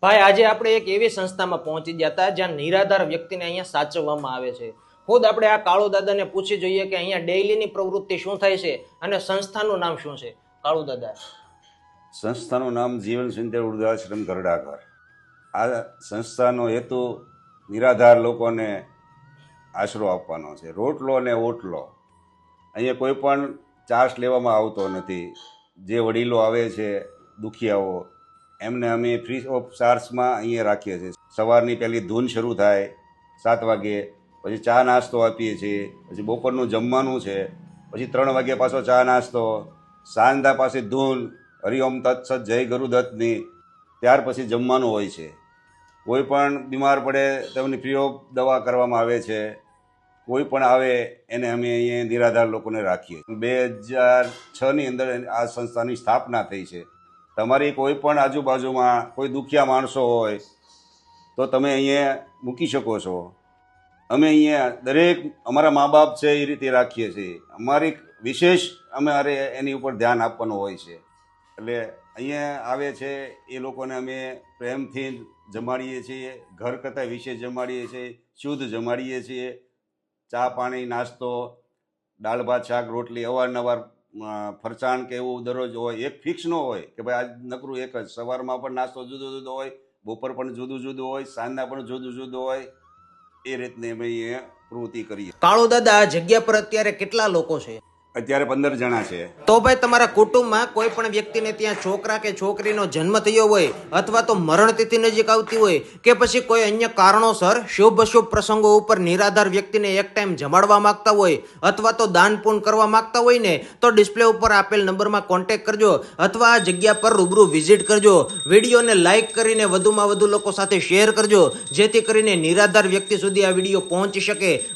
ભાઈ આજે આપણે એક એવી સંસ્થામાં પહોંચી ગયા હતા જ્યાં નિરાધાર વ્યક્તિને અહીંયા સાચવવામાં આવે છે. ખુદ આપણે આ કાળુ દાદાને પૂછી જોઈએ કે અહીંયા ડેઈલીની પ્રવૃત્તિ શું થાય છે અને સંસ્થાનું નામ શું છે. કાળુ દાદા, સંસ્થાનું નામ જીવન સુંદર વૃદ્ધાશ્રમ ગરડાઘર. આ સંસ્થાનો હેતુ નિરાધાર લોકોને આશરો આપવાનો છે. રોટલો અને ઓટલો અહીંયા કોઈ પણ ચાર્જ લેવામાં આવતો નથી. જે વડીલો આવે છે દુખિયાઓ એમને અમે ફ્રી ઓફ ચાર્જમાં અહીંયા રાખીએ છીએ. સવારની પહેલી ધૂન શરૂ થાય 7 વાગે, પછી ચા નાસ્તો આપીએ છીએ, પછી બપોરનું જમવાનું છે, પછી 3 વાગે પાછો ચા નાસ્તો, સાંજના પાસે ધૂન હરિઓમ તત્સત જય ગુરુદત્તની, ત્યાર પછી જમવાનું હોય છે. કોઈ પણ બીમાર પડે તેમની ફ્રી ઓફ દવા કરવામાં આવે છે. કોઈ પણ આવે એને અમે અહીંયા નિરાધાર લોકોને રાખીએ. 2006ની અંદર આ સંસ્થાની સ્થાપના થઈ છે. તમારી કોઈ પણ આજુબાજુમાં કોઈ દુખિયા માણસો હોય તો તમે અહીંયા મૂકી શકો છો. અમે અહીંયા દરેક અમારા મા બાપ છે એ રીતે રાખીએ છીએ. અમારી વિશેષ અમારે એની ઉપર ધ્યાન આપવાનું હોય છે. એટલે અહીંયા આવે છે એ લોકોને અમે પ્રેમથી જમાડીએ છીએ. ઘર કરતાં વિશેષ જમાડીએ છીએ, શુદ્ધ જમાડીએ છીએ. ચા પાણી નાસ્તો, દાળ ભાત શાક રોટલી, અવારનવાર ફરસાણ કે એવું દરરોજ હોય. એક ફિક્સ ન હોય કે ભાઈ આજ નકરું એક જ. સવારમાં પણ નાસ્તો જુદો જુદો હોય, બપોર પણ જુદું જુદું હોય, સાંજના પણ જુદું જુદું હોય. એ રીતની અમે અહીંયા પ્રવૃત્તિ કરીએ. કાળુ દાદા, આ જગ્યા પર અત્યારે કેટલા લોકો છે? અત્યારે 15 જણા છે. તો ભાઈ તમારા કુટુંબમાં કોઈ પણ વ્યક્તિને ત્યાં છોકરા કે છોકરીનો જન્મ થયો હોય અથવા તો મરણતિથિ નજીક આવતી હોય કે પછી કોઈ અન્ય કારણોસર શુભ અશુભ પ્રસંગો ઉપર નિરાધાર વ્યક્તિને એક ટાઈમ જમાડવા માંગતા હોય અથવા તો દાન પૂન કરવા માંગતા હોય ને, તો ડિસ્પ્લે ઉપર આપેલ નંબરમાં કોન્ટેક્ટ કરજો અથવા આ જગ્યા પર રૂબરૂ વિઝિટ કરજો. વિડીયોને લાઇક કરીને વધુમાં વધુ લોકો સાથે શેર કરજો જેથી કરીને નિરાધાર વ્યક્તિ સુધી આ વિડીયો પહોંચી શકે.